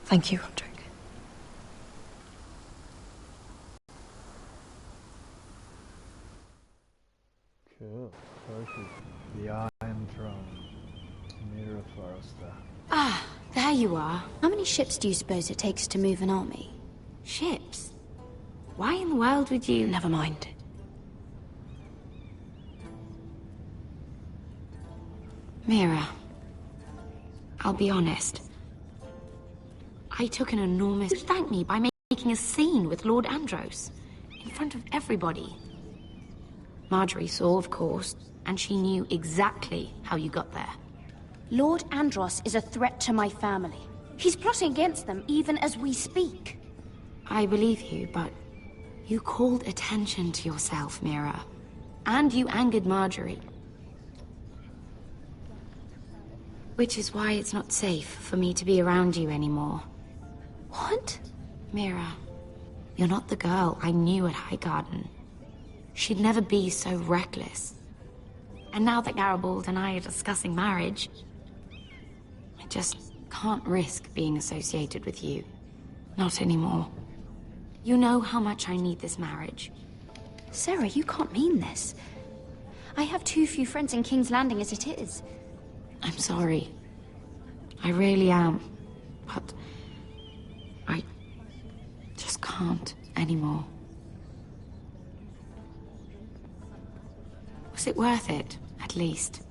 Thank you, Roderick. Cool. Perfect. The Iron Throne. Mirror Forrester. Ah, there you are. How many ships do you suppose it takes to move an army? Ships? Why in the world would you... Never mind. Mira, I'll be honest. I took an enormous... Thank me by making a scene with Lord Andros. In front of everybody. Marjorie saw, of course, and she knew exactly how you got there. Lord Andros is a threat to my family. He's plotting against them even as we speak. I believe you, but you called attention to yourself, Mira. And you angered Marjorie. Which is why it's not safe for me to be around you anymore. What? Mira, you're not the girl I knew at Highgarden. She'd never be so reckless. And now that Garibald and I are discussing marriage, I just can't risk being associated with you. Not anymore. You know how much I need this marriage. Sarah, you can't mean this. I have too few friends in King's Landing as it is. I'm sorry. I really am. But I just can't anymore. Was it worth it, at least?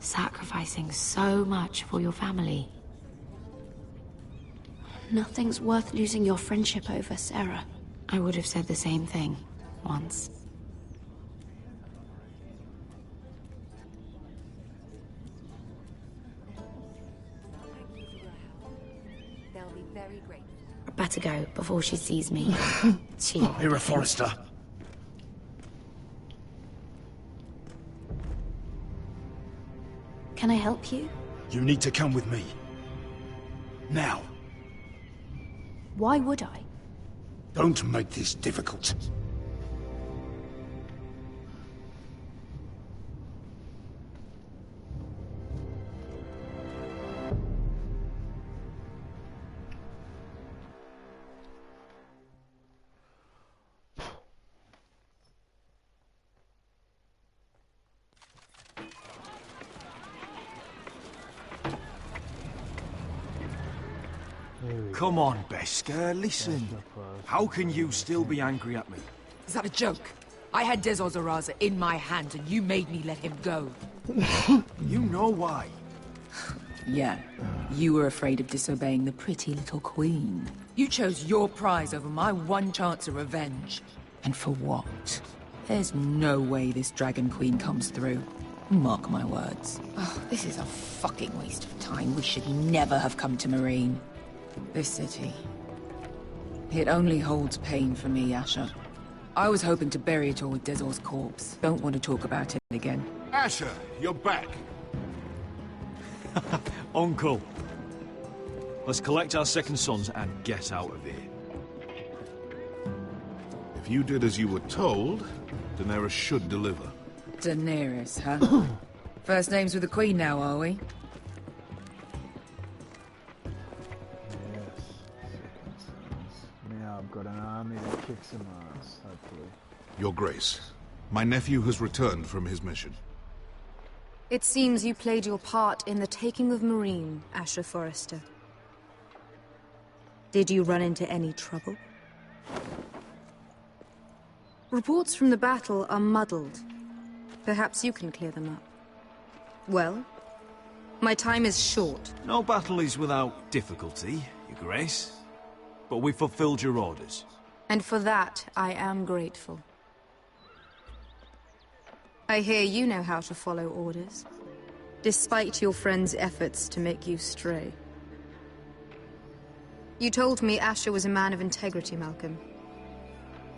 Sacrificing so much for your family. Nothing's worth losing your friendship over, Sarah. I would have said the same thing once. They'll be very grateful. I better go before she sees me. Mira Forrester. Can I help you? You need to come with me. Now. Why would I? Don't make this difficult. Come on, Beskar, listen. How can you still be angry at me? Is that a joke? I had Dezor Zaraza in my hand and you made me let him go. You know why. Yeah, you were afraid of disobeying the pretty little queen. You chose your prize over my one chance of revenge. And for what? There's no way this Dragon Queen comes through. Mark my words. Oh, this is a fucking waste of time. We should never have come to Marine. This city. It only holds pain for me, Asher. I was hoping to bury it all with Dezor's corpse. Don't want to talk about it again. Asher, you're back. Uncle. Let's collect our second sons and get out of here. If you did as you were told, Daenerys should deliver. Daenerys, huh? First names with the Queen now, are we? Now I've got an army that kicks some ass, hopefully. Your Grace, my nephew has returned from his mission. It seems you played your part in the taking of Marine, Asher Forrester. Did you run into any trouble? Reports from the battle are muddled. Perhaps you can clear them up. Well, my time is short. No battle is without difficulty, Your Grace. But we fulfilled your orders. And for that, I am grateful. I hear you know how to follow orders, despite your friend's efforts to make you stray. You told me Asher was a man of integrity, Malcolm.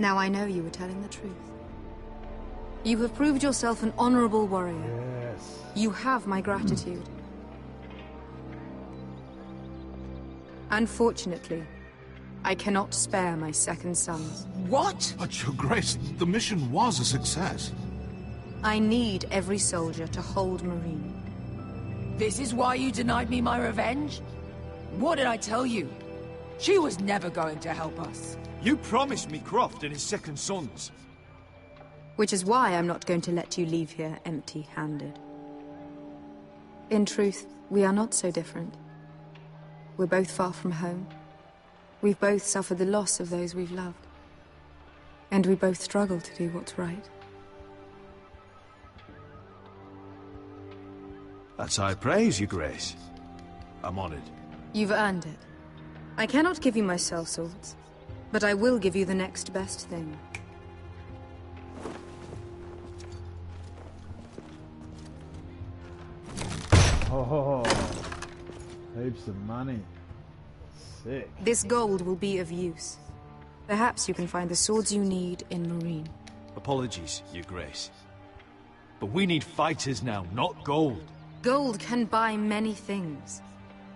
Now I know you were telling the truth. You have proved yourself an honorable warrior. Yes. You have my gratitude. Unfortunately, I cannot spare my second sons. What? But Your Grace, the mission was a success. I need every soldier to hold Marine. This is why you denied me my revenge? What did I tell you? She was never going to help us. You promised me Croft and his second sons. Which is why I'm not going to let you leave here empty-handed. In truth, we are not so different. We're both far from home. We've both suffered the loss of those we've loved. And we both struggle to do what's right. That's high praise, Your Grace. I'm honored. You've earned it. I cannot give you my sellswords, but I will give you the next best thing. Oh, heaps of money. Sick. This gold will be of use. Perhaps you can find the swords you need in Marine. Apologies, Your Grace. But we need fighters now, not gold. Gold can buy many things.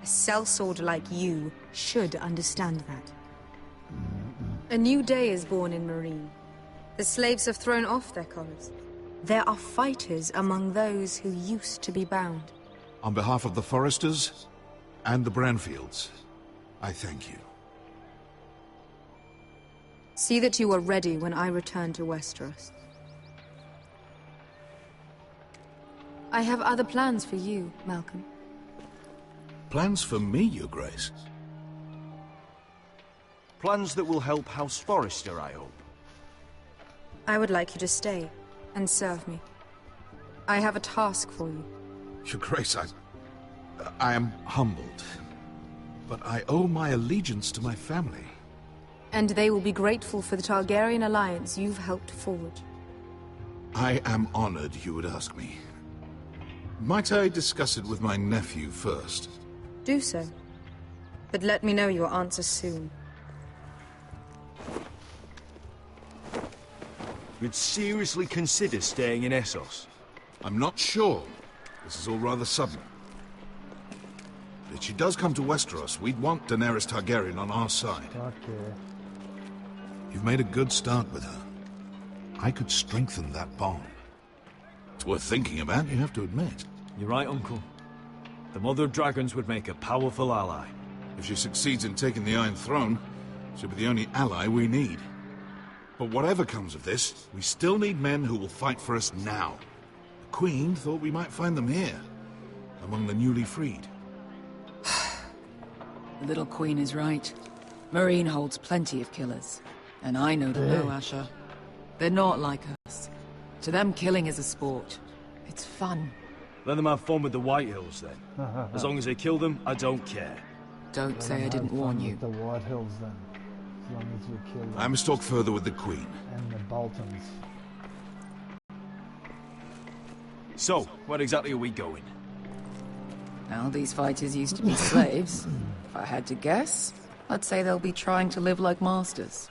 A sellsword like you should understand that. A new day is born in Marine. The slaves have thrown off their collars. There are fighters among those who used to be bound. On behalf of the Foresters and the Branfields, I thank you. See that you are ready when I return to Westeros. I have other plans for you, Malcolm. Plans for me, Your Grace? Plans that will help House Forrester, I hope. I would like you to stay and serve me. I have a task for you. Your Grace, I am humbled. But I owe my allegiance to my family. And they will be grateful for the Targaryen alliance you've helped forge. I am honored you would ask me. Might I discuss it with my nephew first? Do so. But let me know your answer soon. You'd seriously consider staying in Essos? I'm not sure. This is all rather sudden. If she does come to Westeros, we'd want Daenerys Targaryen on our side. Okay. You've made a good start with her. I could strengthen that bond. It's worth thinking about, you have to admit. You're right, Uncle. The Mother of Dragons would make a powerful ally. If she succeeds in taking the Iron Throne, she'll be the only ally we need. But whatever comes of this, we still need men who will fight for us now. The Queen thought we might find them here, among the newly freed. The little queen is right. Marine holds plenty of killers. And I know them know, Asher. They're not like us. To them, killing is a sport. It's fun. Let them have fun with the White Hills, then. As long as they kill them, I don't care. Don't say I didn't warn you. The White Hills, then. As long as we kill them. I must talk further with the Queen. And the Boltons. So, where exactly are we going? Now, these fighters used to be slaves. If I had to guess, I'd say they'll be trying to live like masters.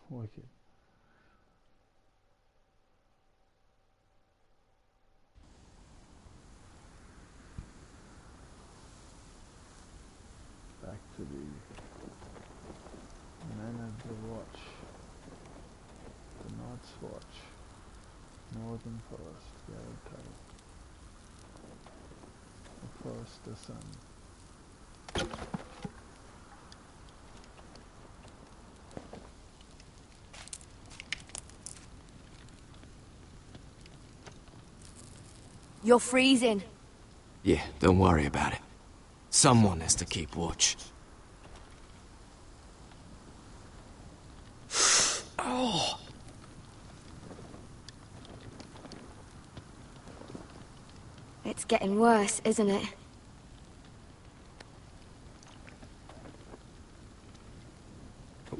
Wicked. Back to the Men of the Watch. The Night's Watch. Northern Forest, Garrett Tunnel. The Forester Sun. You're freezing. Yeah, don't worry about it. Someone has to keep watch. Oh! It's getting worse, isn't it?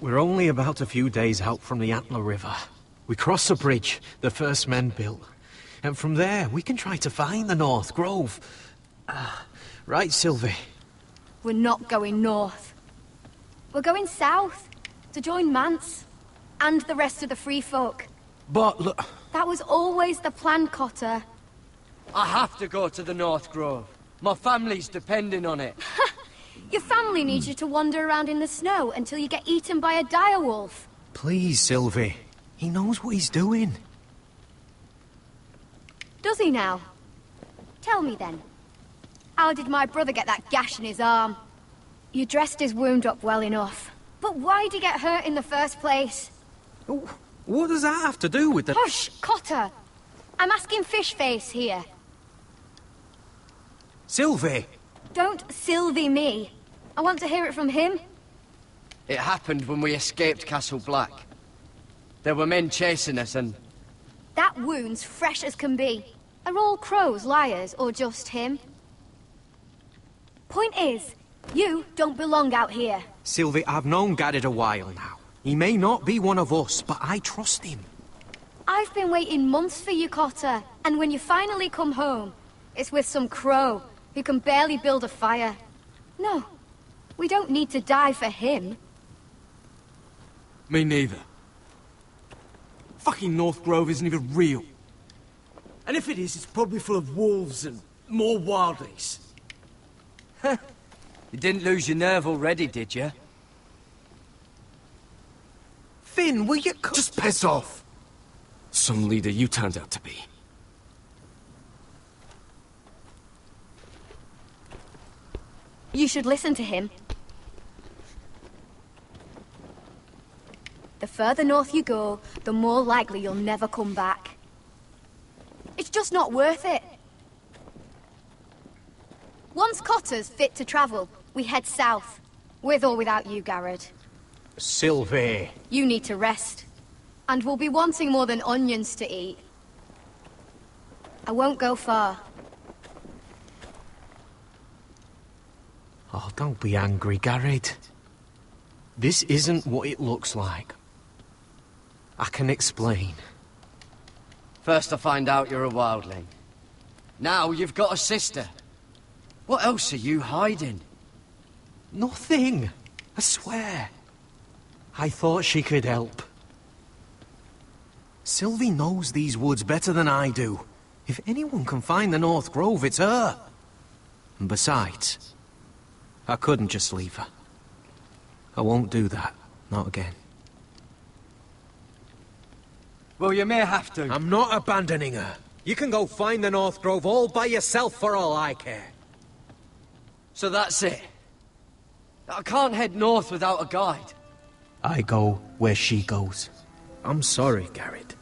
We're only about a few days out from the Antler River. We cross a bridge the first men built. And from there, we can try to find the North Grove. Right, Sylvie? We're not going north. We're going south, to join Mance, and the rest of the Free Folk. But look... That was always the plan, Cotter. I have to go to the North Grove. My family's depending on it. Your family needs you to wander around in the snow until you get eaten by a direwolf. Please, Sylvie. He knows what he's doing. Does he now? Tell me then. How did my brother get that gash in his arm? You dressed his wound up well enough. But why'd he get hurt in the first place? What does that have to do with the... Hush, Cotter! I'm asking Fishface here. Sylvie! Don't Sylvie me. I want to hear it from him. It happened when we escaped Castle Black. There were men chasing us and... That wound's fresh as can be. Are all crows liars, or just him? Point is, you don't belong out here. Sylvie, I've known Garrett a while now. He may not be one of us, but I trust him. I've been waiting months for you, Cotter. And when you finally come home, it's with some crow who can barely build a fire. No, we don't need to die for him. Me neither. Fucking North Grove isn't even real. And if it is, it's probably full of wolves and more wildlings. You didn't lose your nerve already, did you? Finn, will you... Just piss off! Some leader you turned out to be. You should listen to him. The further north you go, the more likely you'll never come back. It's just not worth it. Once Cotter's fit to travel, we head south. With or without you, Garrett. Sylvie. You need to rest. And we'll be wanting more than onions to eat. I won't go far. Oh, don't be angry, Garrett. This isn't what it looks like. I can explain. First I find out you're a wildling. Now you've got a sister. What else are you hiding? Nothing. I swear. I thought she could help. Sylvie knows these woods better than I do. If anyone can find the North Grove, it's her. And besides, I couldn't just leave her. I won't do that. Not again. Well, you may have to. I'm not abandoning her. You can go find the North Grove all by yourself for all I care. So that's it. I can't head north without a guide. I go where she goes. I'm sorry, Garrett.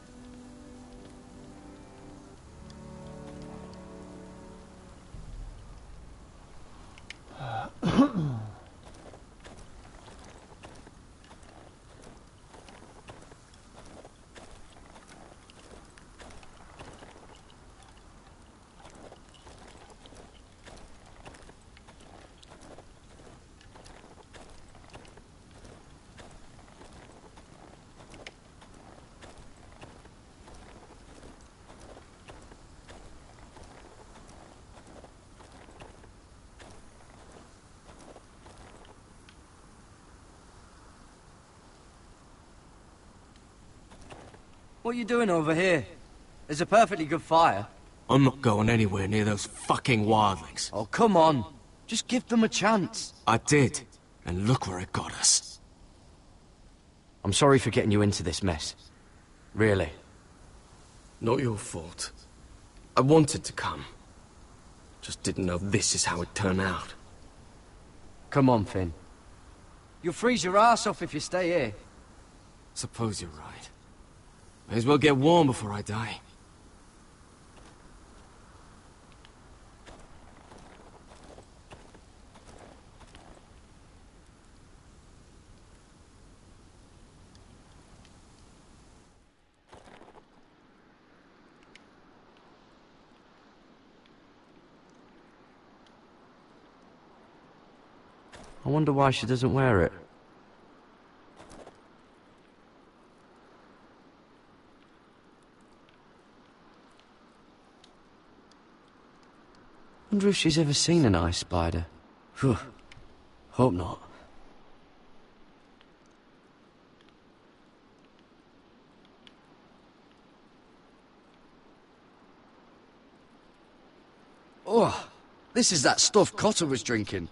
What are you doing over here? There's a perfectly good fire. I'm not going anywhere near those fucking wildlings. Oh, come on. Just give them a chance. I did, and look where it got us. I'm sorry for getting you into this mess. Really. Not your fault. I wanted to come. Just didn't know this is how it'd turn out. Come on, Finn. You'll freeze your ass off if you stay here. Suppose you're right. May as well get warm before I die. I wonder why she doesn't wear it. Wonder if she's ever seen an ice spider. Phew. Hope not. Oh, this is that stuff Cotter was drinking.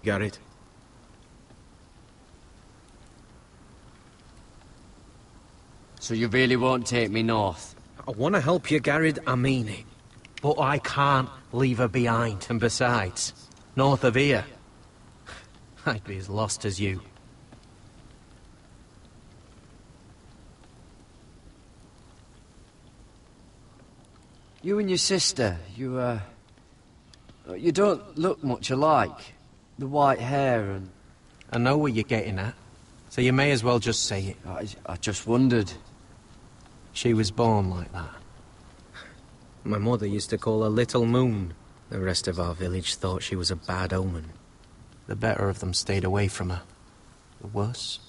Garrett. So you really won't take me north? I want to help you, Garrett, I mean it. But I can't leave her behind. And besides, north of here, I'd be as lost as you. You and your sister, you don't look much alike. The white hair and... I know what you're getting at, so you may as well just say it. I just wondered. She was born like that. My mother used to call her Little Moon. The rest of our village thought she was a bad omen. The better of them stayed away from her. The worse?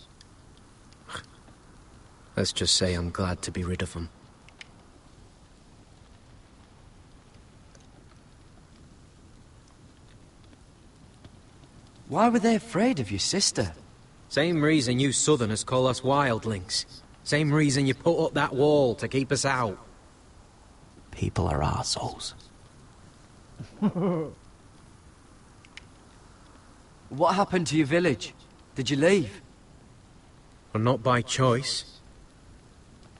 Let's just say I'm glad to be rid of them. Why were they afraid of your sister? Same reason you Southerners call us wildlings. Same reason you put up that wall to keep us out. People are arseholes. What happened to your village? Did you leave? Well, not by choice.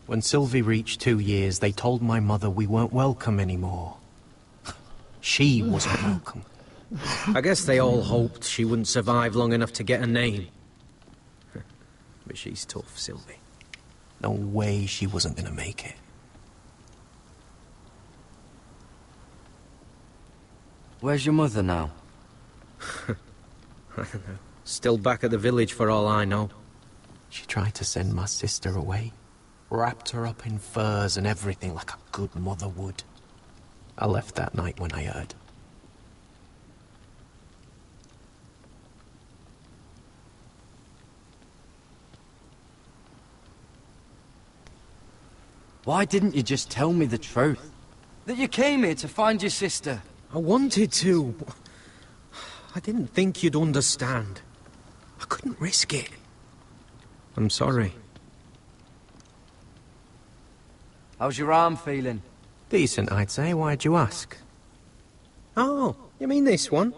When Sylvie reached 2 years, they told my mother we weren't welcome anymore. She wasn't welcome. I guess they all hoped she wouldn't survive long enough to get a name. But she's tough, Sylvie. No way she wasn't gonna make it. Where's your mother now? I don't know. Still back at the village for all I know. She tried to send my sister away. Wrapped her up in furs and everything like a good mother would. I left that night when I heard. Why didn't you just tell me the truth? That you came here to find your sister? I wanted to. I didn't think you'd understand. I couldn't risk it. I'm sorry. How's your arm feeling? Decent, I'd say. Why'd you ask? Oh, you mean this one?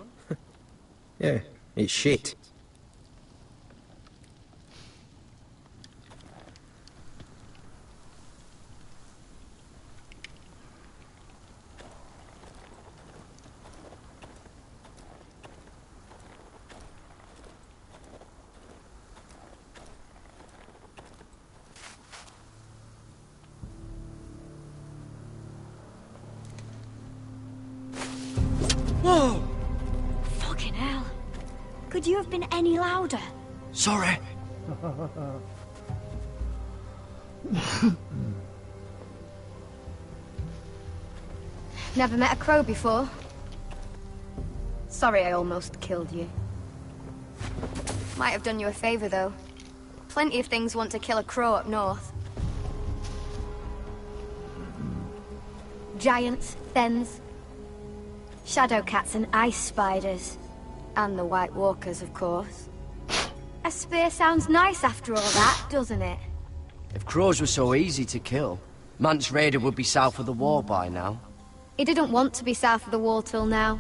Yeah, it's shit. Whoa! Fucking hell. Could you have been any louder? Sorry. Never met a crow before. Sorry I almost killed you. Might have done you a favor, though. Plenty of things want to kill a crow up north. Giants, thens, shadow cats and ice spiders. And the White Walkers, of course. A spear sounds nice after all that, doesn't it? If crows were so easy to kill, Mance Raider would be south of the wall by now. He didn't want to be south of the wall till now.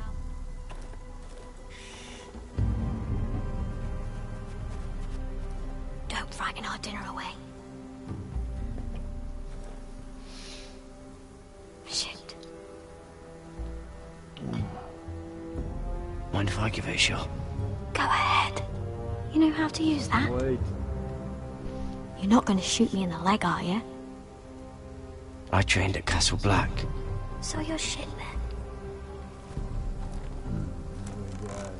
Don't frighten our dinner away. Shit. Mind if I give it a shot? Go ahead. You know how to use that? Wait. You're not going to shoot me in the leg, are you? I trained at Castle Black. So you're shit then. Oh my god.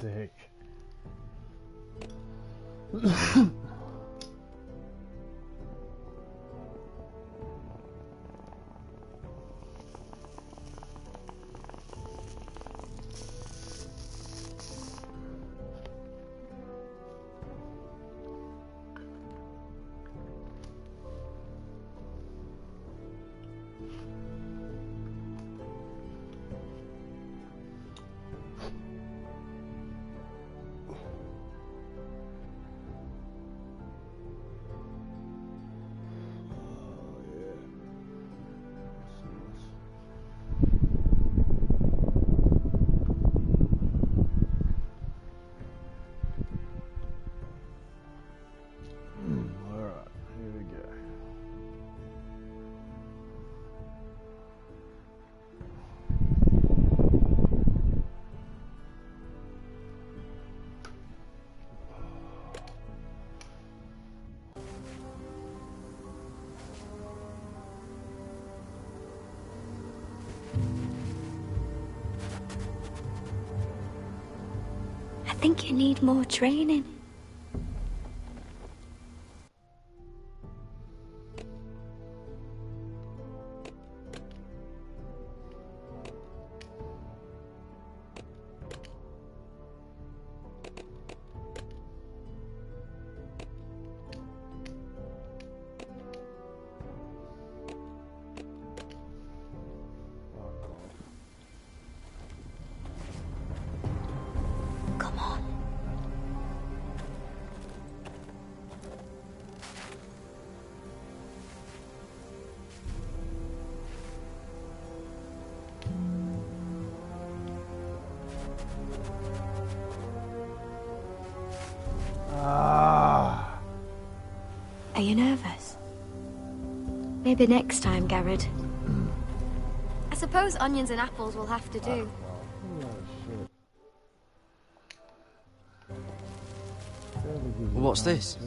Sick. think you need more training. Come on. Ah. Are you nervous? Maybe next time, Garrett. I suppose onions and apples will have to do. What's this?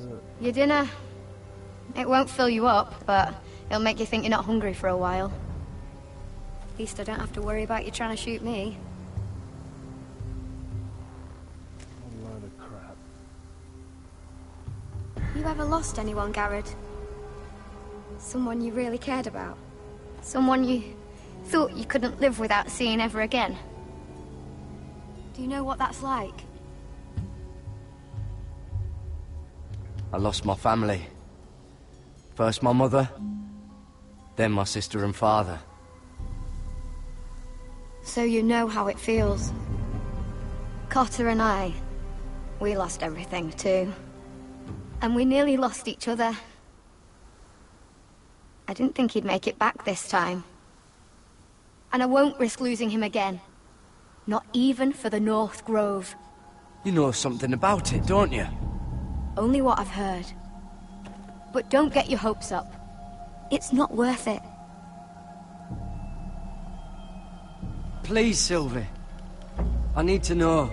Your dinner. It won't fill you up, but it'll make you think you're not hungry for a while. At least I don't have to worry about you trying to shoot me. A load of crap. You ever lost anyone, Garrett? Someone you really cared about? Someone you thought you couldn't live without seeing ever again? Do you know what that's like? I lost my family. First my mother, then my sister and father. So you know how it feels. Cotter and I, we lost everything too. And we nearly lost each other. I didn't think he'd make it back this time. And I won't risk losing him again. Not even for the North Grove. You know something about it, don't you? Only what I've heard. But don't get your hopes up. It's not worth it. Please, Sylvie. I need to know.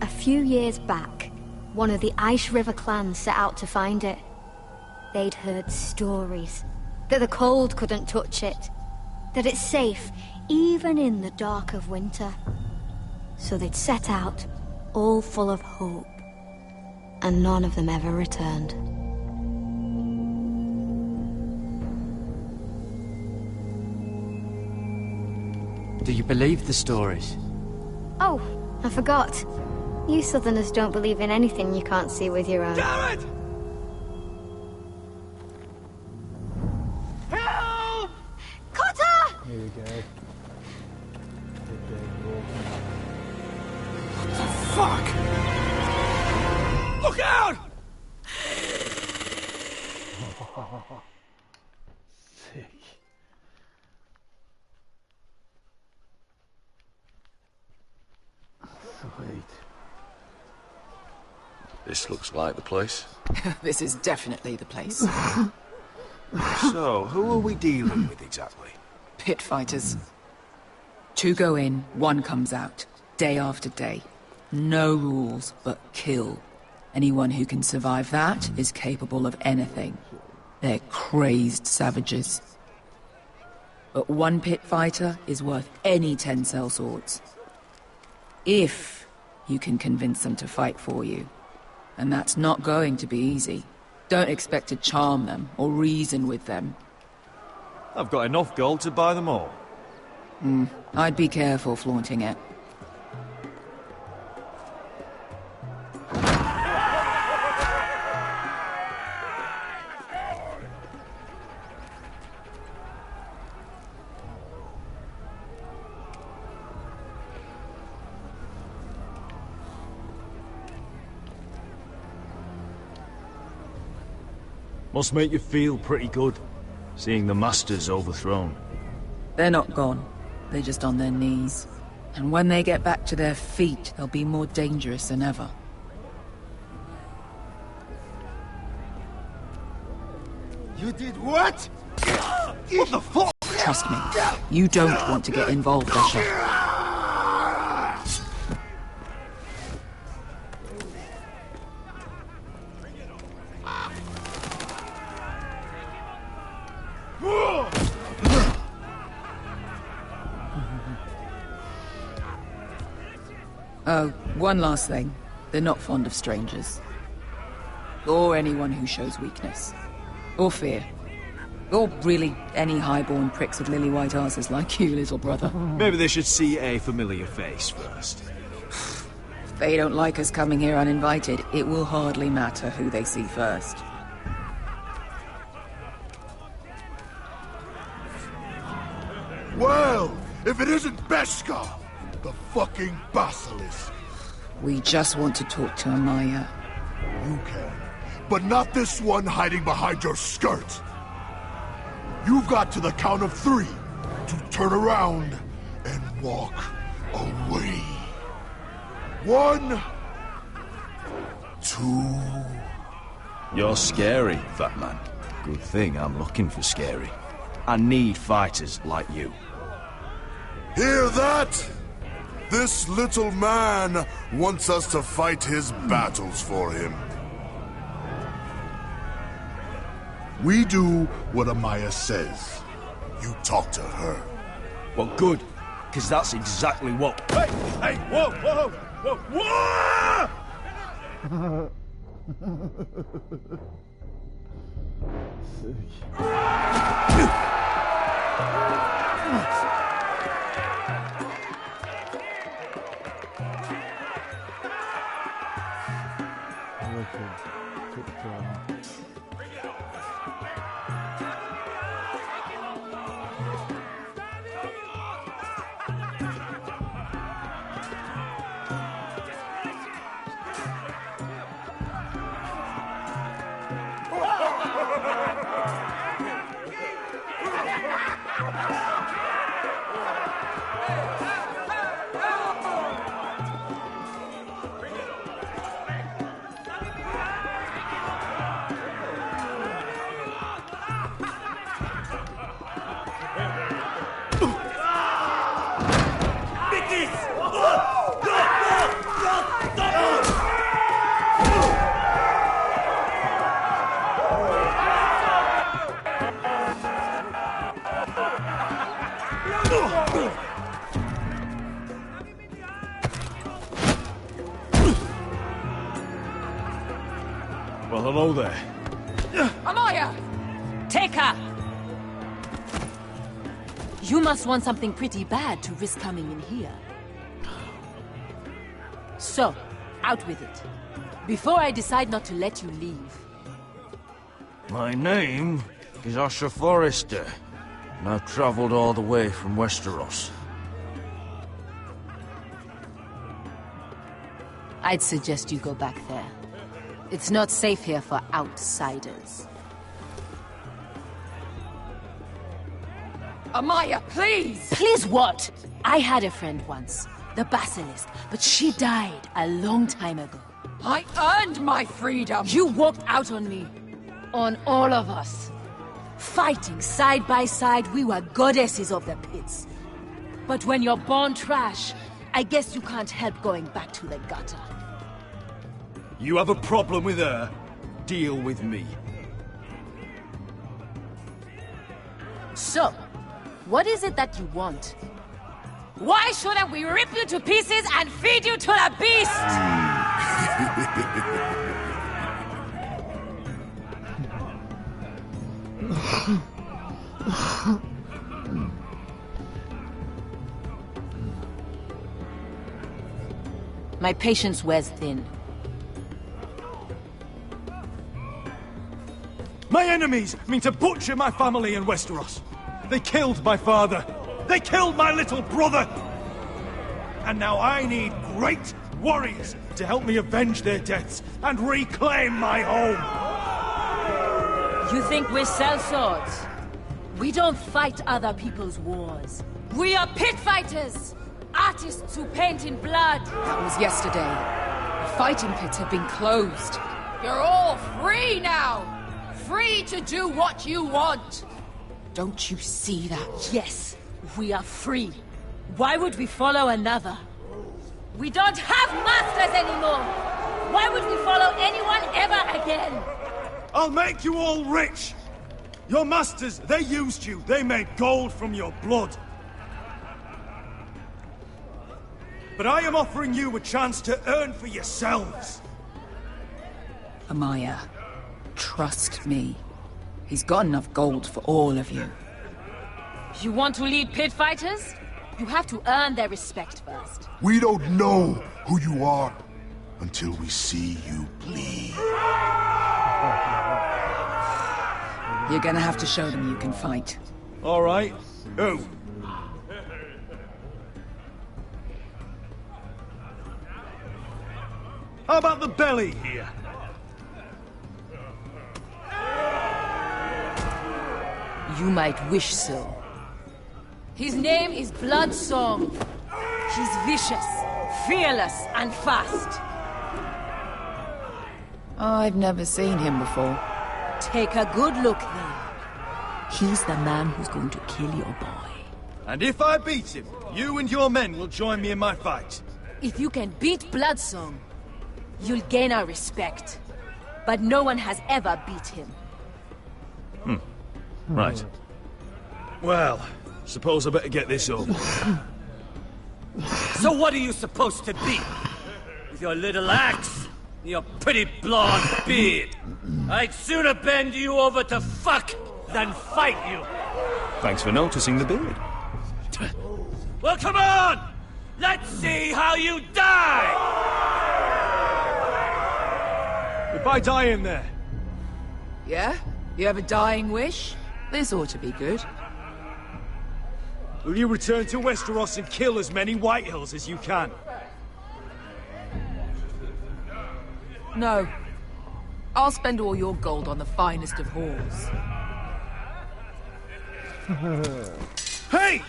A few years back, one of the Ice River clans set out to find it. They'd heard stories. That the cold couldn't touch it. That it's safe, even in the dark of winter. So they'd set out, all full of hope. And none of them ever returned. Do you believe the stories? Oh, I forgot. You Southerners don't believe in anything you can't see with your own. Damn it! Help! Cotter! Here we go. Fuck! Look out! Sick. Sweet. This looks like the place. This is definitely the place. So, who are we dealing with exactly? Pit fighters. 2 go in, 1 comes out. Day after day. No rules, but kill. Anyone who can survive that is capable of anything. They're crazed savages. But 1 pit fighter is worth any 10 sellswords. If you can convince them to fight for you. And that's not going to be easy. Don't expect to charm them or reason with them. I've got enough gold to buy them all. I'd be careful flaunting it. Must make you feel pretty good, seeing the Masters overthrown. They're not gone. They're just on their knees. And when they get back to their feet, they'll be more dangerous than ever. You did what? What the fuck? Trust me, you don't want to get involved, Bishop. Oh, one last thing. They're not fond of strangers. Or anyone who shows weakness. Or fear. Or really any highborn pricks with lily-white asses like you, little brother. Maybe they should see a familiar face first. If they don't like us coming here uninvited, it will hardly matter who they see first. Well, if it isn't Beskar, the fucking basilisk. We just want to talk to Amaya. You can, but not this one hiding behind your skirt. You've got to the count of 3 to turn around and walk away. 1, 2... You're scary, fat man. Good thing I'm looking for scary. I need fighters like you. Hear that? This little man wants us to fight his battles for him. We do what Amaya says. You talk to her. Well, good, because that's exactly what... Hey! Hey! Whoa! Whoa! Whoa! Whoa! Well, hello there. Amaya! Take her! You must want something pretty bad to risk coming in here. So, out with it. Before I decide not to let you leave. My name is Usher Forrester, and I've traveled all the way from Westeros. I'd suggest you go back there. It's not safe here for outsiders. Amaya, please! Please what? I had a friend once, the Basilisk, but she died a long time ago. I earned my freedom! You walked out on me. On all of us. Fighting side by side, we were goddesses of the pits. But when you're born trash, I guess you can't help going back to the gutter. You have a problem with her? Deal with me. So, what is it that you want? Why shouldn't we rip you to pieces and feed you to the beast? My patience wears thin. My enemies mean to butcher my family in Westeros. They killed my father. They killed my little brother. And now I need great warriors to help me avenge their deaths and reclaim my home. You think we sell swords? We don't fight other people's wars. We are pit fighters! Artists who paint in blood! That was yesterday. The fighting pits have been closed. You're all free now! Free to do what you want! Don't you see that? Yes, we are free. Why would we follow another? We don't have masters anymore! Why would we follow anyone ever again? I'll make you all rich! Your masters, they used you. They made gold from your blood. but I am offering you a chance to earn for yourselves. Amaya, trust me. He's got enough gold for all of you. You want to lead pit fighters? You have to earn their respect first. We don't know who you are until we see you bleed. You're gonna have to show them you can fight. All right. Who? How about the belly here? You might wish so. His name is Bloodsong. He's vicious, fearless, and fast. I've never seen him before. Take a good look then. He's the man who's going to kill your boy. And if I beat him, you and your men will join me in my fight. If you can beat Bloodsong, you'll gain our respect. But no one has ever beat him. Right. Well, suppose I better get this over. So what are you supposed to be? With your little axe? And your pretty blonde beard? I'd sooner bend you over to fuck than fight you. Thanks for noticing the beard. Well, come on! Let's see how you die! If I die in there, Yeah? You have a dying wish? This ought to be good. will you return to Westeros and kill as many Whitehills as you can? No. I'll spend all your gold on the finest of whores. Hey!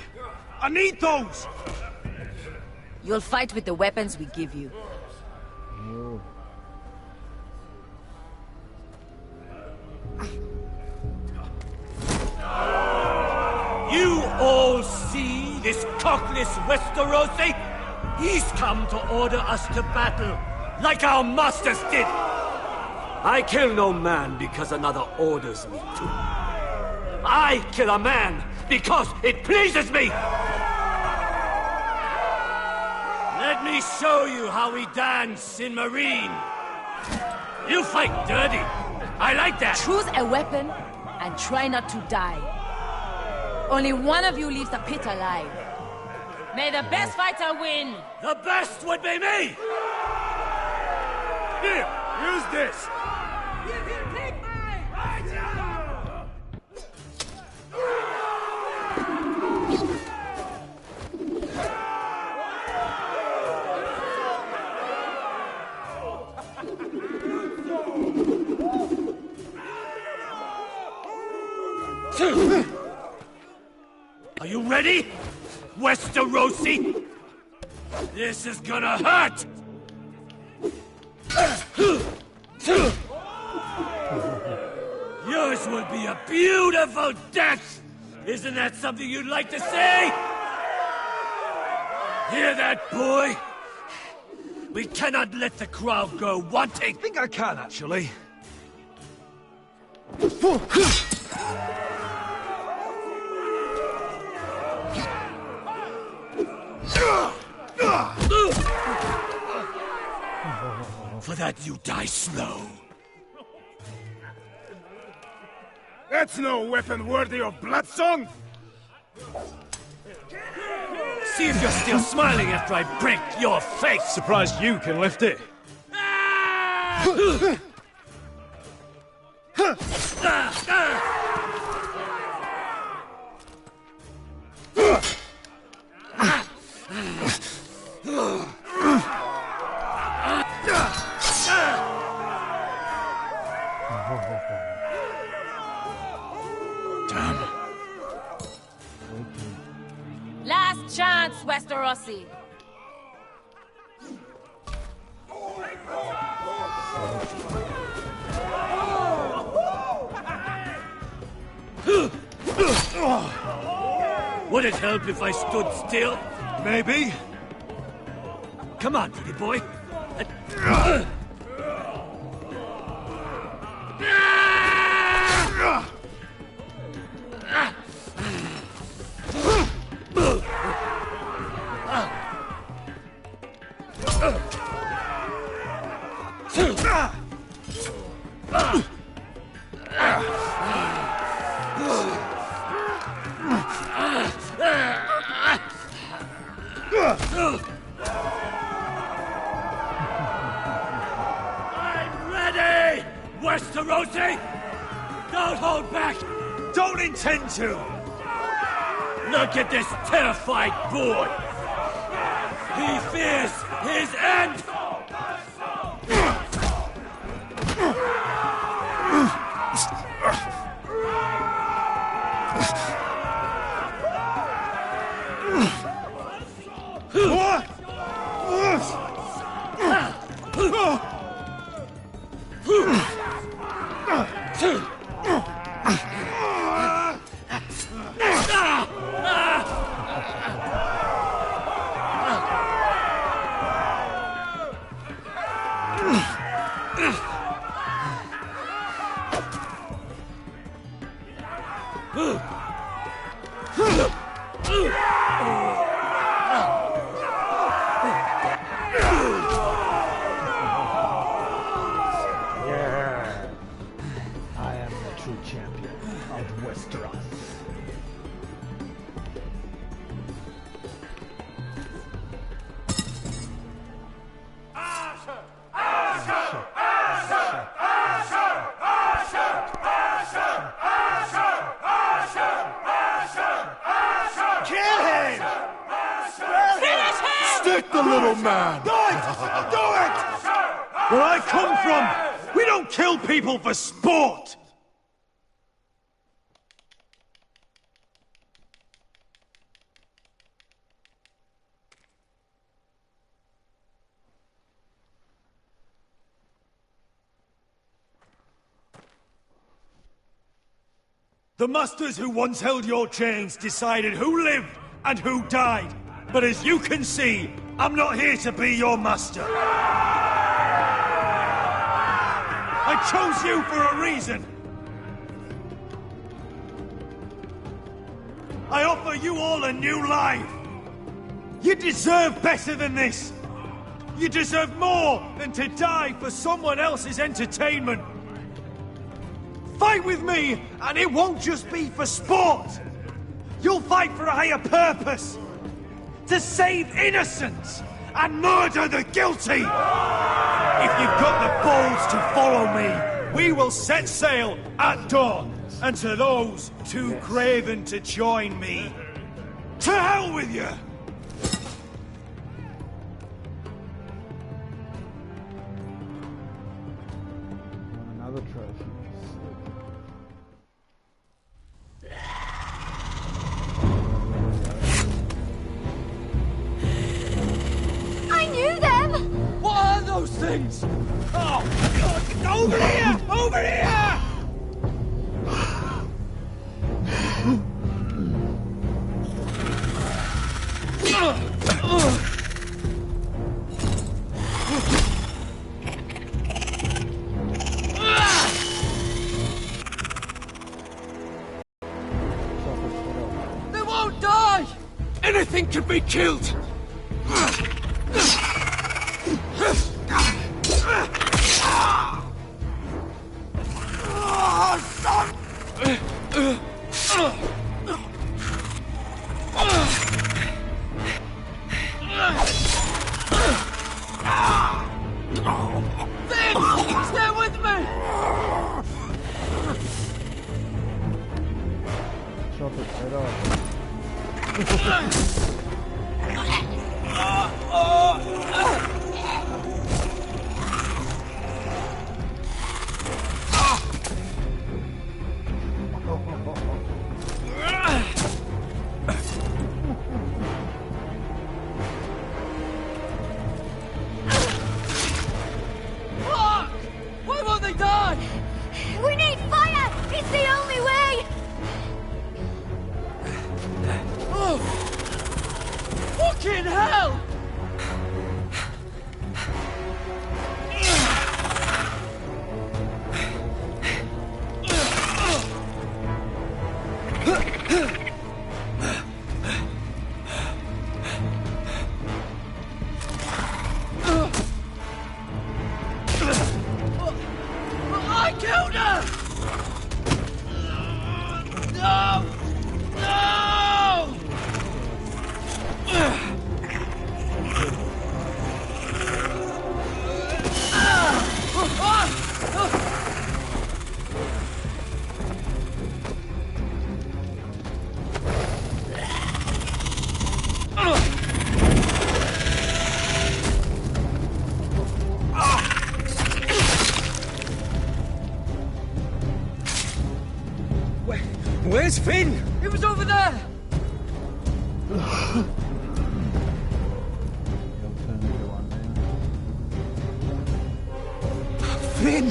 I need those! You'll fight with the weapons we give you. You all see this cockless Westerosi? He's come to order us to battle, like our masters did. I kill no man because another orders me to. I kill a man because it pleases me! Let me show you how we dance in Marine. You fight dirty. I like that. Choose a weapon and try not to die. Only one of you leaves the pit alive. May the best fighter win! The best would be me! Here, use this! Are you ready, Westerosi? This is gonna hurt! Yours will be a beautiful death! Isn't that something you'd like to say? Hear that, boy? We cannot let the crowd go wanting! I think I can, actually. For that you die slow. That's no weapon worthy of Bloodsong! See if you're still smiling after I break your face! Surprised you can lift it. Last chance, Westerosi. Would it help if I stood still? Maybe. Come on, pretty boy. Westerosi! Don't hold back! Don't intend to! Look at this terrified boy! He fears his end! I am the true champion of Westeros. Kill him! Finish him! Stick the little man! Do it! Do it! Where I come from, we don't kill people for sport! The masters who once held your chains decided who lived and who died. But as you can see, I'm not here to be your master. I chose you for a reason. I offer you all a new life. You deserve better than this. You deserve more than to die for someone else's entertainment. Fight with me, and it won't just be for sport. You'll fight for a higher purpose. To save innocents and murder the guilty. If you've got the balls to follow me, we will set sail at dawn. And to those too craven to join me, to hell with you! Another trophy. I knew them! What are those things? Oh, God! Over here! Over here! They won't die! Anything can be killed! Stay with me! Chop it right off. Fuck! Why won't they die? We need fire! It's the only way! Oh! Fucking hell! I killed her! No! No! Where's Finn? He was over there! Finn!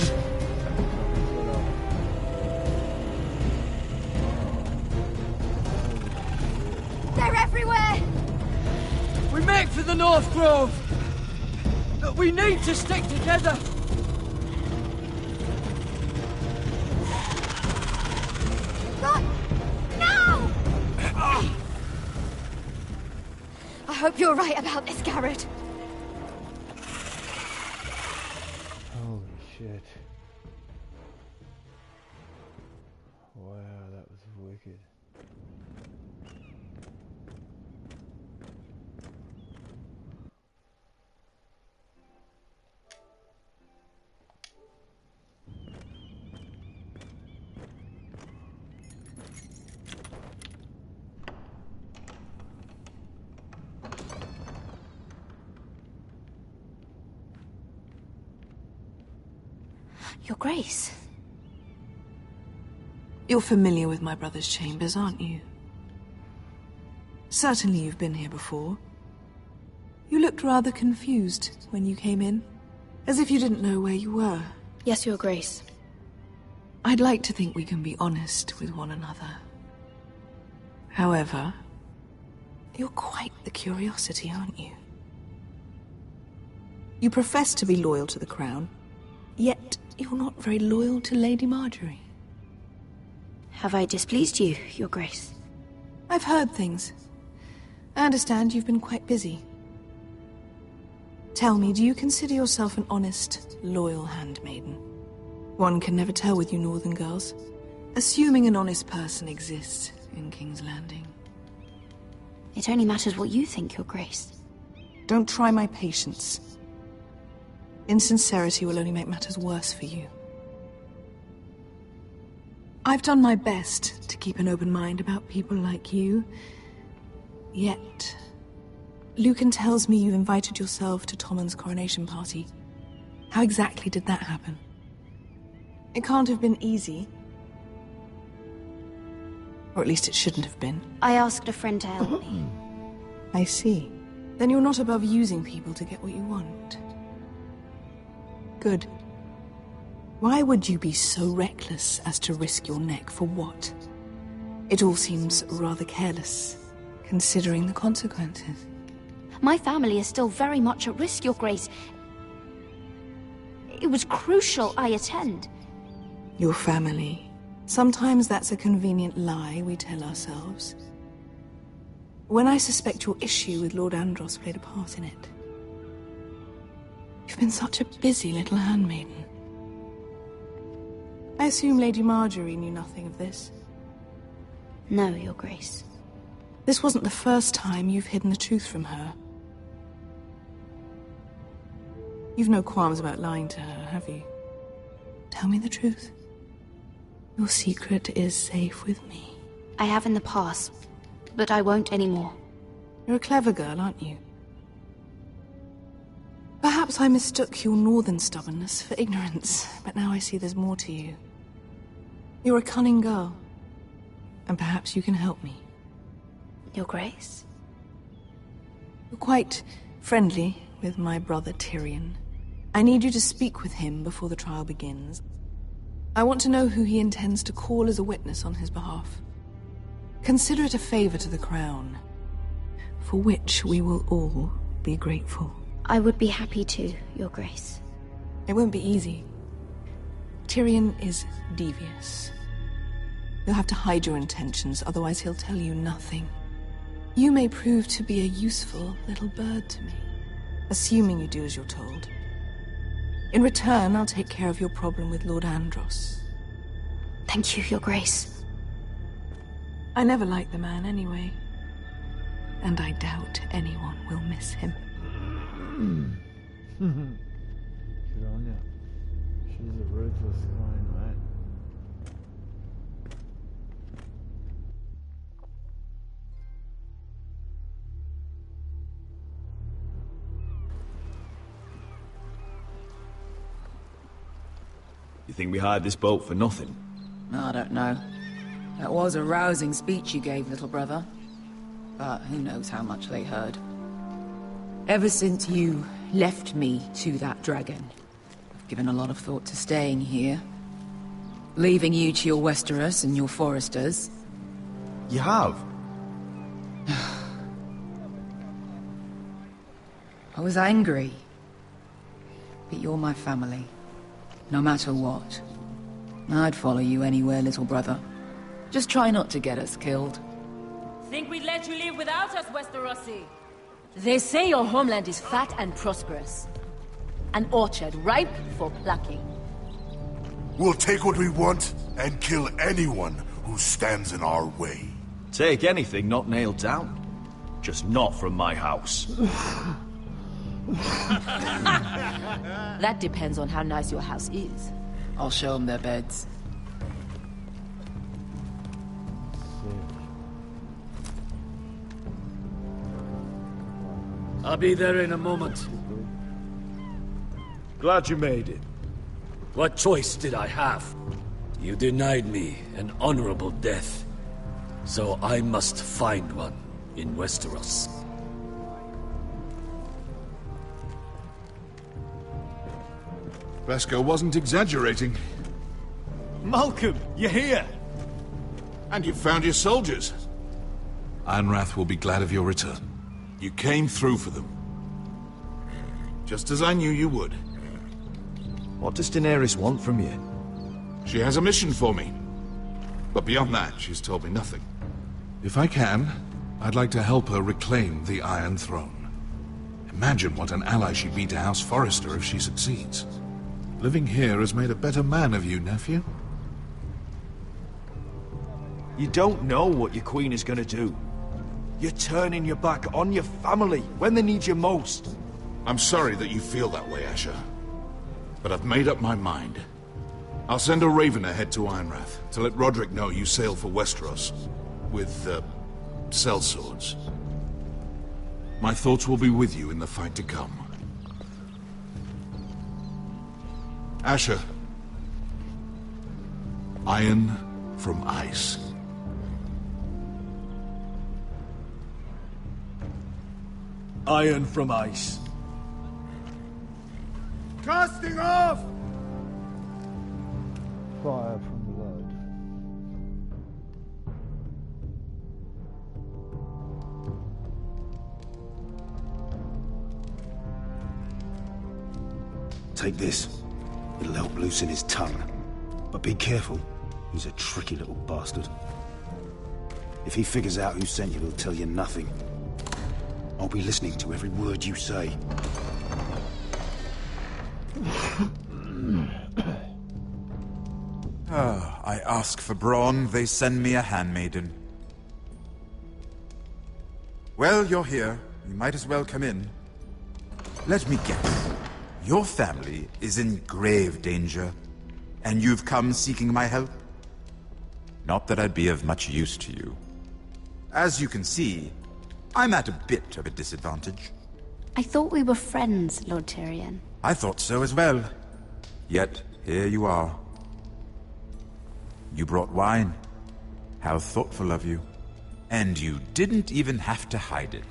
They're everywhere! We make for the North Grove! But we need to stick together! Run! Now! I hope you're right about this, Garrett. Holy shit. Wow, that was wicked. Your Grace. You're familiar with my brother's chambers, aren't you? Certainly you've been here before. You looked rather confused when you came in, as if you didn't know where you were. Yes, Your Grace. I'd like to think we can be honest with one another. However, you're quite the curiosity, aren't you? You profess to be loyal to the crown, yet you're not very loyal to Lady Marjorie. Have I displeased you, Your Grace? I've heard things. I understand you've been quite busy. Tell me, do you consider yourself an honest, loyal handmaiden? One can never tell with you northern girls. Assuming an honest person exists in King's Landing. It only matters what you think, Your Grace. Don't try my patience. Insincerity will only make matters worse for you. I've done my best to keep an open mind about people like you. Yet, Lucan tells me you invited yourself to Tommen's coronation party. How exactly did that happen? It can't have been easy. Or at least it shouldn't have been. I asked a friend to help me. I see. Then you're not above using people to get what you want. Good. Why would you be so reckless as to risk your neck for what? It all seems rather careless, considering the consequences. My family is still very much at risk, Your Grace. It was crucial I attend. Your family. Sometimes that's a convenient lie we tell ourselves. When I suspect your issue with Lord Andros played a part in it. You've been such a busy little handmaiden. I assume Lady Marjorie knew nothing of this. No, Your Grace. This wasn't the first time you've hidden the truth from her. You've no qualms about lying to her, have you? Tell me the truth. Your secret is safe with me. I have in the past, but I won't anymore. You're a clever girl, aren't you? Perhaps I mistook your northern stubbornness for ignorance, but now I see there's more to you. You're a cunning girl, and perhaps you can help me. Your Grace? You're quite friendly with my brother Tyrion. I need you to speak with him before the trial begins. I want to know who he intends to call as a witness on his behalf. Consider it a favor to the crown, for which we will all be grateful. I would be happy to, Your Grace. It won't be easy. Tyrion is devious. You'll have to hide your intentions, otherwise he'll tell you nothing. You may prove to be a useful little bird to me, assuming you do as you're told. In return, I'll take care of your problem with Lord Andros. Thank you, Your Grace. I never liked the man anyway, and I doubt anyone will miss him. Good on ya. She's a ruthless queen, mate. You think we hired this boat for nothing? I don't know. That was a rousing speech you gave, little brother. But who knows how much they heard. Ever since you left me to that dragon, I've given a lot of thought to staying here. Leaving you to your Westeros and your foresters. You have? I was angry. But you're my family. No matter what. I'd follow you anywhere, little brother. Just try not to get us killed. Think we'd let you leave without us, Westerosi? They say your homeland is fat and prosperous. An orchard ripe for plucking. We'll take what we want and kill anyone who stands in our way. Take anything not nailed down. Just not from my house. That depends on how nice your house is. I'll show them their beds. I'll be there in a moment. Glad you made it. What choice did I have? You denied me an honorable death. So I must find one in Westeros. Vasco wasn't exaggerating. Malcolm, you're here! And you've found your soldiers. Ironrath will be glad of your return. You came through for them. Just as I knew you would. What does Daenerys want from you? She has a mission for me. But beyond that, she's told me nothing. If I can, I'd like to help her reclaim the Iron Throne. Imagine what an ally she'd be to House Forrester if she succeeds. Living here has made a better man of you, nephew. You don't know what your queen is gonna do. You're turning your back on your family when they need you most. I'm sorry that you feel that way, Asher. But I've made up my mind. I'll send a raven ahead to Ironrath to let Roderick know you sail for Westeros with, sellswords. My thoughts will be with you in the fight to come. Asher. Iron from ice. Iron from ice. Casting off! Fire from blood. Take this. It'll help loosen his tongue. But be careful. He's a tricky little bastard. If he figures out who sent you, he'll tell you nothing. I'll be listening to every word you say. I ask for brawn, they send me a handmaiden. Well, you're here. You might as well come in. Let me guess. Your family is in grave danger, and you've come seeking my help? Not that I'd be of much use to you. As you can see, I'm at a bit of a disadvantage. I thought we were friends, Lord Tyrion. I thought so as well. Yet, here you are. You brought wine. How thoughtful of you. And you didn't even have to hide it.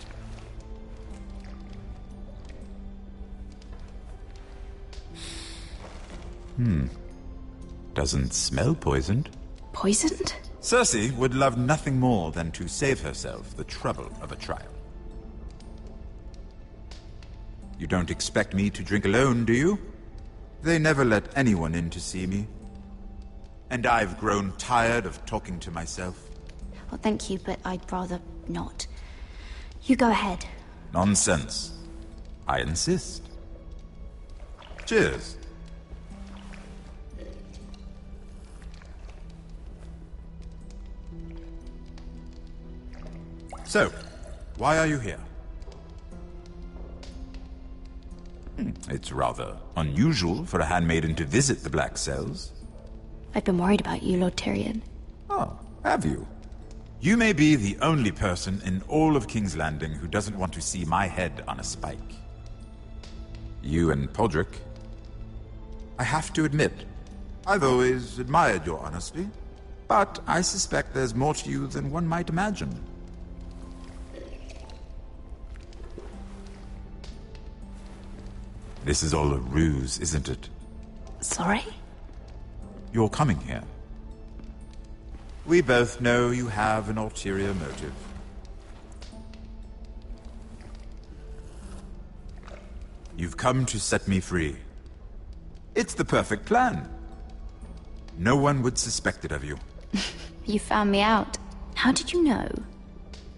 Doesn't smell poisoned. Poisoned? Cersei would love nothing more than to save herself the trouble of a trial. You don't expect me to drink alone, do you? They never let anyone in to see me. And I've grown tired of talking to myself. Well, thank you, but I'd rather not. You go ahead. Nonsense. I insist. Cheers. So, why are you here? It's rather unusual for a handmaiden to visit the Black Cells. I've been worried about you, Lord Tyrion. Oh, have you? You may be the only person in all of King's Landing who doesn't want to see my head on a spike. You and Podrick. I have to admit, I've always admired your honesty, But I suspect there's more to you than one might imagine. This is all a ruse, isn't it? Sorry? You're coming here. We both know you have an ulterior motive. You've come to set me free. It's the perfect plan. No one would suspect it of you. You found me out. How did you know?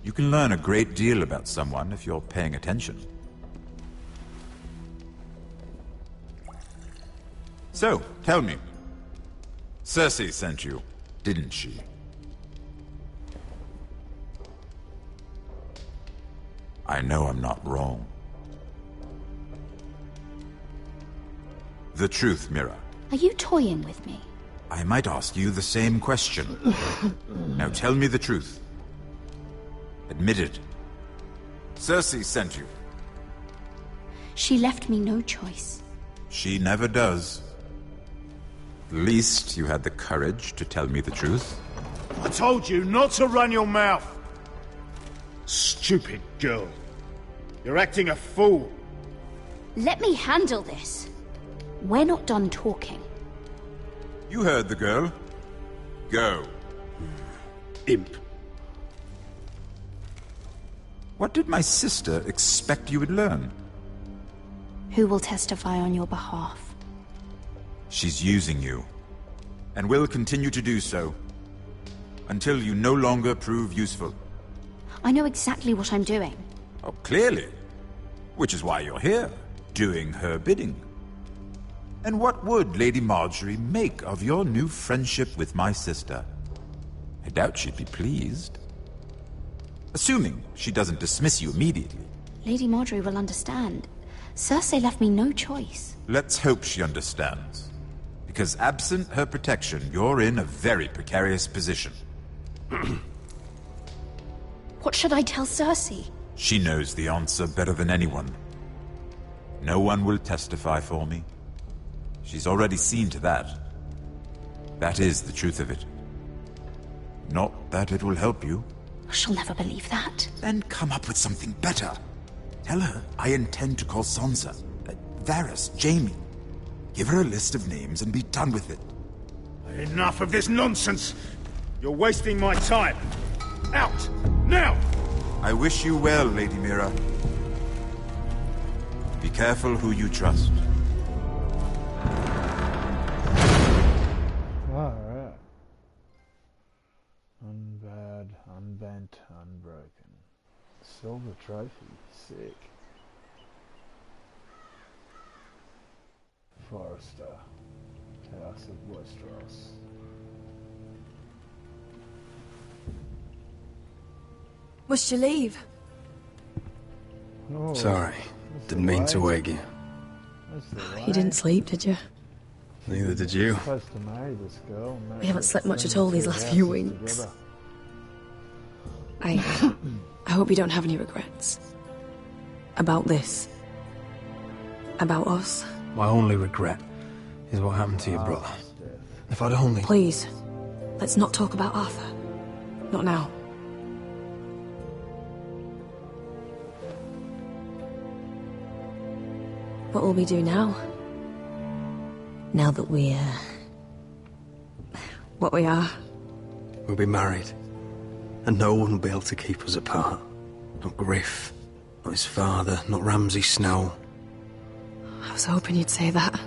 You can learn a great deal about someone if you're paying attention. So, tell me. Cersei sent you, didn't she? I know I'm not wrong. The truth, Mira. Are you toying with me? I might ask you the same question. Now tell me the truth. Admit it. Cersei sent you. She left me no choice. She never does. At least you had the courage to tell me the truth. I told you not to run your mouth. Stupid girl. You're acting a fool. Let me handle this. We're not done talking. You heard the girl. Go. Imp. What did my sister expect you would learn? Who will testify on your behalf? She's using you, and will continue to do so, until you no longer prove useful. I know exactly what I'm doing. Oh, clearly. Which is why you're here, doing her bidding. And what would Lady Marjorie make of your new friendship with my sister? I doubt she'd be pleased. Assuming she doesn't dismiss you immediately. Lady Marjorie will understand. Cersei left me no choice. Let's hope she understands. Because absent her protection, you're in a very precarious position. What should I tell Cersei? She knows the answer better than anyone. No one will testify for me. She's already seen to that. That is the truth of it. Not that it will help you. She'll never believe that. Then come up with something better. Tell her I intend to call Sansa, Varys, Jaime. Give her a list of names and be done with it. Enough of this nonsense! You're wasting my time! Out! Now! I wish you well, Lady Mira. Be careful who you trust. Alright. Unbad, unbent, unbroken. Silver trophy. Sick. Forrester. House of Westeros. Must you leave? Oh, Sorry, didn't mean to wake you. You didn't sleep, did you? Neither did you. Supposed to marry this girl. We haven't slept much at all these last few weeks. I hope you don't have any regrets. About this. About us. My only regret is what happened to your brother. If I'd only... Please, let's not talk about Arthur. Not now. What will we do now? Now that we're... what we are. We'll be married. And no one will be able to keep us apart. Not Griff, not his father, not Ramsay Snow. I was hoping you'd say that.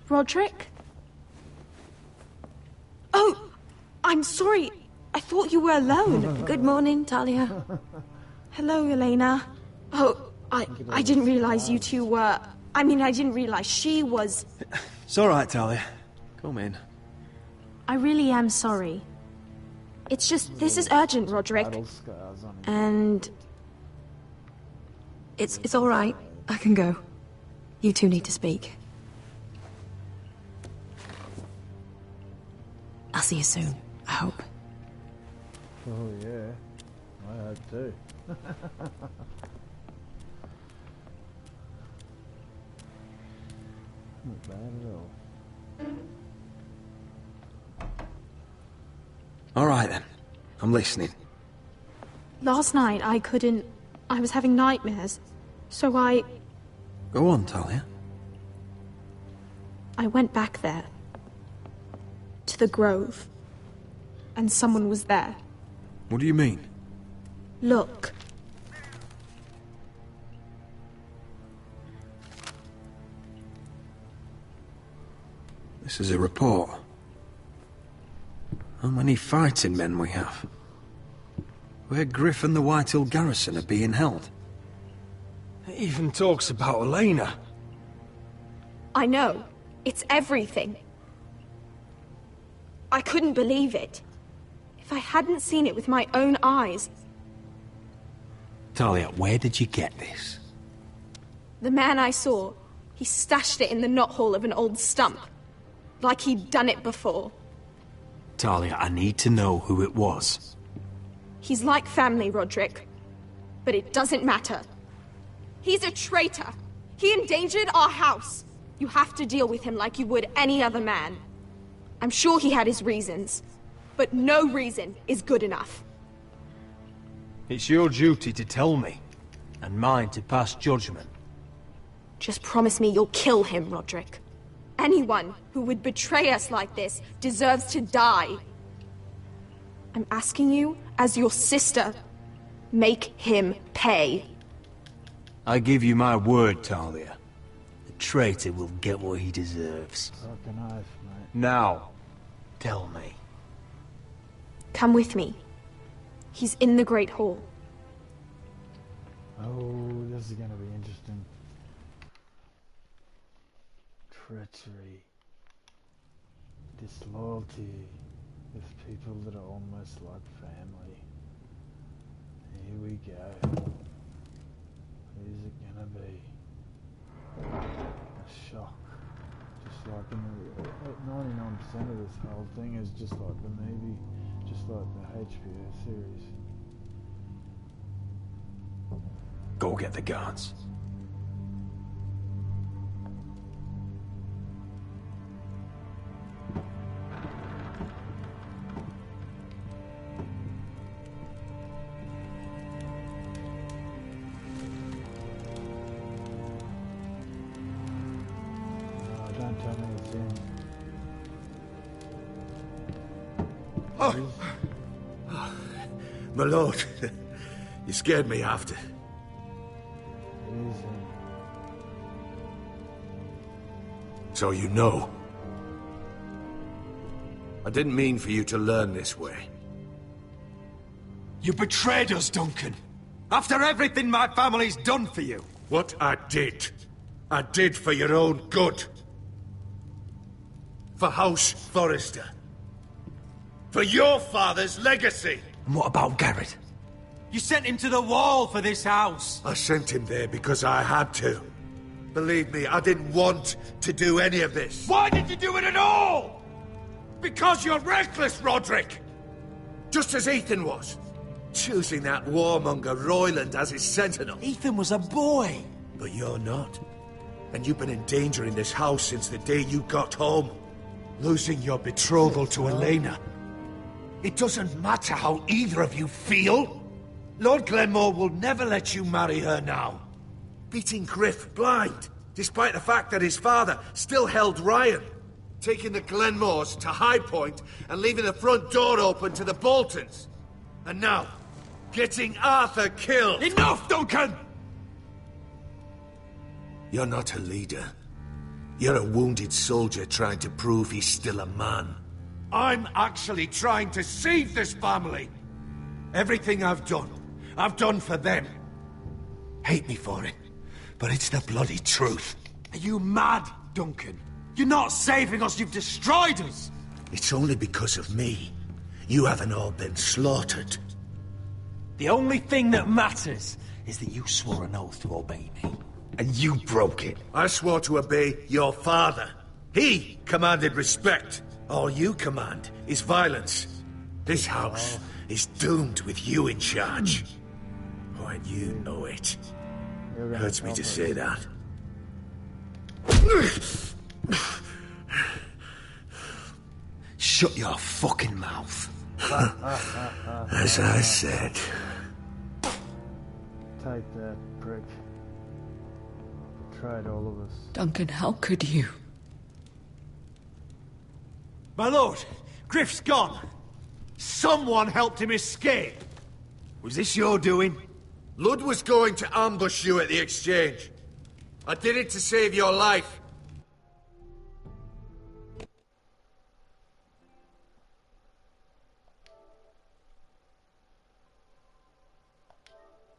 Roderick? Oh, I'm sorry. I thought you were alone. Good morning, Talia. Hello, Elena. Oh, I didn't realize you two were... I mean, I didn't realize she was... It's all right, Talia. Come in. I really am sorry. It's just, this is urgent, Roderick. And... It's all right. I can go. You two need to speak. I'll see you soon, I hope. Oh yeah, I hope too. Not bad at all. All right then. I'm listening. Last night I was having nightmares. So I Go on, Talia. went back there. To the grove. And someone was there. What do you mean? Look. This is a report. How many fighting men we have? Where Griff and the Whitehill garrison are being held. It even talks about Elena. I know. It's everything. I couldn't believe it. If I hadn't seen it with my own eyes. Talia, where did you get this? The man I saw, he stashed it in the knothole of an old stump. Like he'd done it before. Talia, I need to know who it was. He's like family, Roderick. But it doesn't matter. He's a traitor. He endangered our house. You have to deal with him like you would any other man. I'm sure he had his reasons. But no reason is good enough. It's your duty to tell me, and mine to pass judgment. Just promise me you'll kill him, Roderick. Anyone who would betray us like this deserves to die. I'm asking you, as your sister, make him pay. I give you my word, Talia. The traitor will get what he deserves. Fucking oath, mate. Now, tell me. Come with me. He's in the Great Hall. Oh, this is gonna be interesting. Treachery. Disloyalty with people that are almost like family. Here we go. Who's it gonna be? A shock. Just like in the 99% of this whole thing is just like the movie, just like the HBO series. Go get the guards. Don't tell me it's in. My lord, you scared me after. So you know. I didn't mean for you to learn this way. You betrayed us, Duncan. After everything my family's done for you. What I did for your own good. For House Forrester. For your father's legacy. And what about Garrett? You sent him to the wall for this house. I sent him there because I had to. Believe me, I didn't want to do any of this. Why did you do it at all? Because you're reckless, Roderick! Just as Ethan was. Choosing that warmonger Royland as his sentinel. Ethan was a boy. But you're not. And you've been endangering this house since the day you got home. Losing your betrothal to Elena. It doesn't matter how either of you feel. Lord Glenmore will never let you marry her now. Beating Griff blind, despite the fact that his father still held Ryan. Taking the Glenmores to High Point and leaving the front door open to the Boltons. And now, getting Arthur killed. Enough, Duncan! You're not a leader. You're a wounded soldier trying to prove he's still a man. I'm actually trying to save this family. Everything I've done for them. Hate me for it, but it's the bloody truth. Are you mad, Duncan? You're not saving us, you've destroyed us! It's only because of me. You haven't all been slaughtered. The only thing that matters is that you swore an oath to obey me. And you broke it. I swore to obey your father. He commanded respect. All you command is violence. This house is doomed with you in charge. Oh, and you know it. Hurts me to say that. Shut your fucking mouth. As I said. Take that, prick. Betrayed all of us. Duncan, how could you? My lord, Griff's gone. Someone helped him escape. Was this your doing? Ludd was going to ambush you at the exchange. I did it to save your life.